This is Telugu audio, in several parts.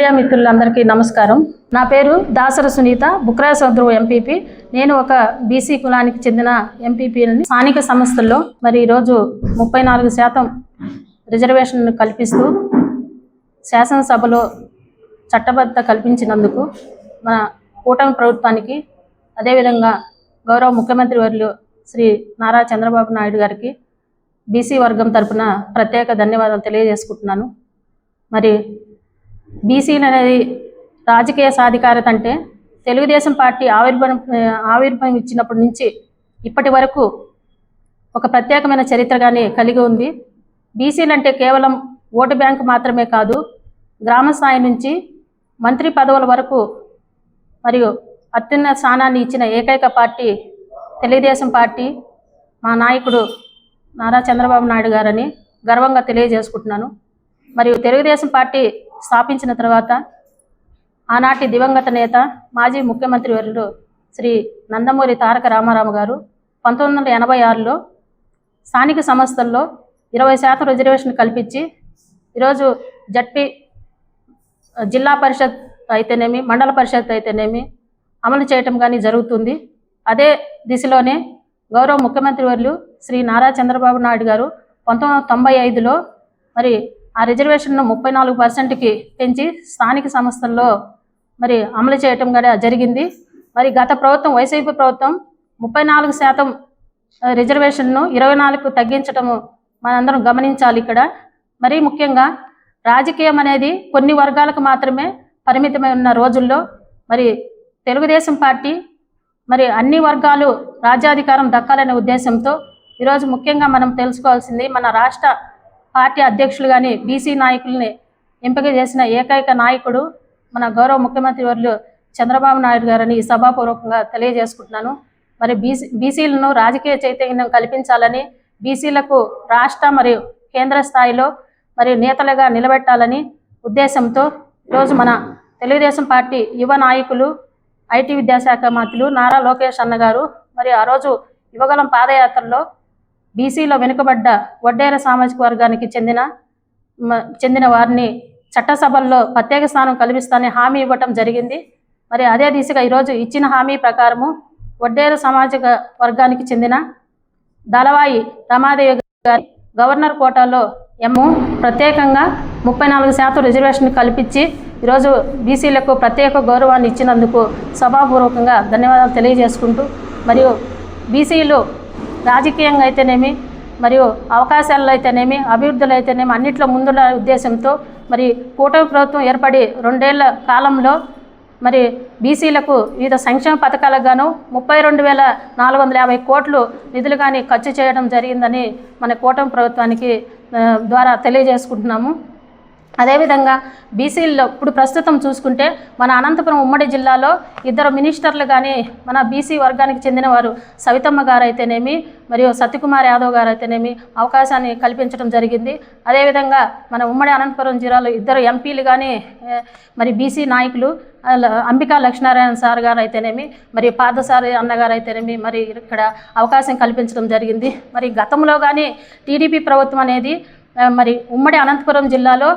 మీడియా మిత్రులందరికీ నమస్కారం. నా పేరు దాసర సునీత, బుక్రాయ సముద్రం ఎంపీపీ. నేను ఒక బీసీ కులానికి చెందిన ఎంపీపీని. స్థానిక సంస్థల్లో మరి ఈరోజు 34% రిజర్వేషన్ కల్పిస్తూ శాసనసభలో చట్టబద్ధత కల్పించినందుకు మన కూటమి ప్రభుత్వానికి, అదేవిధంగా గౌరవ ముఖ్యమంత్రి వర్యులు శ్రీ నారా చంద్రబాబు నాయుడు గారికి బీసీ వర్గం తరపున ప్రత్యేక ధన్యవాదాలు తెలియజేసుకుంటున్నాను. మరి బీసీలు అనేది రాజకీయ సాధికారత అంటే తెలుగుదేశం పార్టీ ఆవిర్భావం ఇచ్చినప్పటి నుంచి ఇప్పటి వరకు ఒక ప్రత్యేకమైన చరిత్రగానే కలిగి ఉంది. బీసీలు అంటే కేవలం ఓటు బ్యాంకు మాత్రమే కాదు, గ్రామ స్థాయి నుంచి మంత్రి పదవుల వరకు మరియు అత్యున్నత స్థానాన్ని ఇచ్చిన ఏకైక పార్టీ తెలుగుదేశం పార్టీ. మా నాయకుడు నారా చంద్రబాబు నాయుడు గారని గర్వంగా తెలియజేసుకుంటున్నాను. మరియు తెలుగుదేశం పార్టీ స్థాపించిన తర్వాత ఆనాటి దివంగత నేత, మాజీ ముఖ్యమంత్రి వర్యులు శ్రీ నందమూరి తారక రామారావు గారు 1986లో స్థానిక సంస్థల్లో 20% రిజర్వేషన్ కల్పించి ఈరోజు జడ్పీ, జిల్లా పరిషత్ అయితేనేమి, మండల పరిషత్ అయితేనేమి అమలు చేయటం కానీ జరుగుతుంది. అదే దిశలోనే గౌరవ ముఖ్యమంత్రి వర్యులు శ్రీ నారా చంద్రబాబు నాయుడు గారు 1995లో మరి ఆ రిజర్వేషన్ను 34%కి పెంచి స్థానిక సంస్థల్లో మరి అమలు చేయటం కూడా జరిగింది. మరి గత ప్రభుత్వం, వైసీపీ ప్రభుత్వం 34% రిజర్వేషన్ను 24కు తగ్గించటము మనందరం గమనించాలి. ఇక్కడ మరీ ముఖ్యంగా రాజకీయం అనేది కొన్ని వర్గాలకు మాత్రమే పరిమితమై ఉన్న రోజుల్లో మరి తెలుగుదేశం పార్టీ మరి అన్ని వర్గాలు రాజ్యాధికారం దక్కాలనే ఉద్దేశంతో ఈరోజు ముఖ్యంగా మనం తెలుసుకోవాల్సింది, మన రాష్ట్ర పార్టీ అధ్యక్షులు కానీ బీసీ నాయకుల్ని ఎంపిక చేసిన ఏకైక నాయకుడు మన గౌరవ ముఖ్యమంత్రి వర్యులు చంద్రబాబు నాయుడు గారని సభాపూర్వకంగా తెలియజేసుకుంటున్నాను. మరి బీసీలను రాజకీయ చైతన్యం కల్పించాలని, బీసీలకు రాష్ట్ర మరియు కేంద్ర స్థాయిలో మరి నేతలుగా నిలబెట్టాలని ఉద్దేశంతో ఈరోజు మన తెలుగుదేశం పార్టీ యువ నాయకులు, ఐటీ విద్యాశాఖ మంత్రులు నారా లోకేష్ అన్న గారు మరి ఆ రోజు యువగలం పాదయాత్రలో బీసీలో వెనుకబడ్డ వడ్డేర సామాజిక వర్గానికి చెందిన వారిని చట్టసభల్లో ప్రత్యేక స్థానం కల్పిస్తానని హామీ ఇవ్వటం జరిగింది. మరి అదే దిశగా ఈరోజు ఇచ్చిన హామీ ప్రకారము వడ్డేర సామాజిక వర్గానికి చెందిన దళవాయి రమాదేవి గారి గవర్నర్ కోటాలో ప్రత్యేకంగా 34% రిజర్వేషన్ కల్పించి ఈరోజు బీసీలకు ప్రత్యేక గౌరవాన్ని ఇచ్చినందుకు సభాపూర్వకంగా ధన్యవాదాలు తెలియజేసుకుంటూ, మరియు బీసీలు రాజకీయంగా అయితేనేమి, మరియు అవకాశాల్లో అయితేనేమి, అభివృద్ధులు అయితేనేమి అన్నింటిలో ముందున్న ఉద్దేశంతో మరి కూటమి ప్రభుత్వం ఏర్పడి 2 ఏళ్ల కాలంలో మరి బీసీలకు వివిధ సంక్షేమ పథకాలకు గాను 32,450 కోట్లు నిధులు కానీ ఖర్చు చేయడం జరిగిందని మన కూటమి ప్రభుత్వానికి ద్వారా తెలియజేసుకుంటున్నాము. అదేవిధంగా బీసీల్లో ఇప్పుడు ప్రస్తుతం చూసుకుంటే మన అనంతపురం ఉమ్మడి జిల్లాలో 2 మినిస్టర్లు కానీ మన బీసీ వర్గానికి చెందిన వారు సవితమ్మ గారు అయితేనేమి, మరియు సత్యకుమార్ యాదవ్ గారు అయితేనేమి అవకాశాన్ని కల్పించడం జరిగింది. అదేవిధంగా మన ఉమ్మడి అనంతపురం జిల్లాలో 2 ఎంపీలు కానీ మరి బీసీ నాయకులు అంబికా లక్ష్మీనారాయణ సార్ గారు అయితేనేమి, మరి పాదసారి అన్నగారు అయితేనేమి మరి ఇక్కడ అవకాశం కల్పించడం జరిగింది. మరి గతంలో కానీ టీడీపీ ప్రభుత్వం అనేది మరి ఉమ్మడి అనంతపురం జిల్లాలో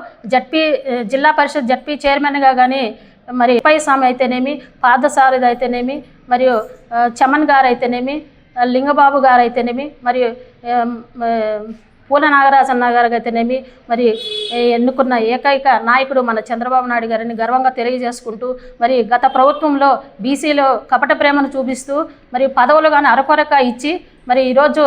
జిల్లా పరిషత్ జడ్పీ చైర్మన్గా కానీ మరి స్వామి అయితేనేమి, పాదసారథి అయితేనేమి, మరియు చమన్ గారు అయితేనేమి, లింగబాబు గారు అయితేనేమి, మరియు పూల నాగరాజు అన్న గారు అయితేనేమి మరి ఎన్నుకున్న ఏకైక నాయకుడు మన చంద్రబాబు నాయుడు గారిని గర్వంగా తెలియజేసుకుంటూ, మరి గత ప్రభుత్వంలో బీసీలో కపట ప్రేమను చూపిస్తూ మరి పదవులు కానీ అరకొరక ఇచ్చి మరి ఈరోజు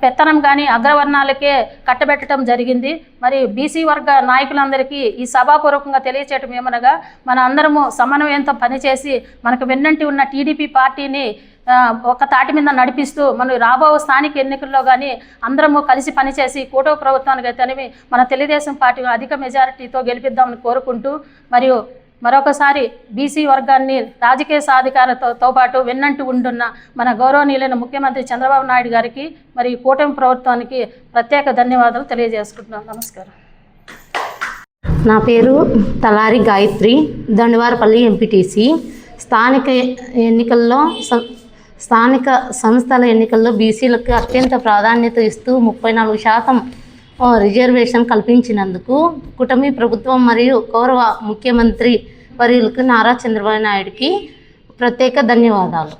పెత్తనం కానీ అగ్రవర్ణాలకే కట్టబెట్టడం జరిగింది. మరి బీసీ వర్గ నాయకులందరికీ ఈ సభాపూర్వకంగా తెలియచేయటం ఏమనగా, మన అందరము సమన్వయంతో పనిచేసి మనకు వెన్నంటి ఉన్న టీడీపీ పార్టీని ఒక తాటి మీద నడిపిస్తూ మనం రాబో స్థానిక ఎన్నికల్లో కానీ అందరము కలిసి పనిచేసి కూటమి ప్రభుత్వానికి అయితేనేమి మన తెలుగుదేశం పార్టీ అధిక మెజారిటీతో గెలిపిద్దామని కోరుకుంటూ, మరియు మరొకసారి బీసీ వర్గాన్ని రాజకీయ సాధికారతతో పాటు వెన్నంటి ఉంటున్న మన గౌరవనీయులైన ముఖ్యమంత్రి చంద్రబాబు నాయుడు గారికి మరి కూటమి ప్రభుత్వానికి ప్రత్యేక ధన్యవాదాలు తెలియజేసుకుంటున్నాను. నమస్కారం. నా పేరు తలారి గాయత్రి, దండవారపల్లి ఎంపీటీసీ. స్థానిక సంస్థల ఎన్నికల్లో బీసీలకు అత్యంత ప్రాధాన్యత ఇస్తూ 34% రిజర్వేషన్ కల్పించినందుకు కూటమి ప్రభుత్వం మరియు గౌరవ ముఖ్యమంత్రి వర్యులకు నారా చంద్రబాబు నాయుడుకి ప్రత్యేక ధన్యవాదాలు.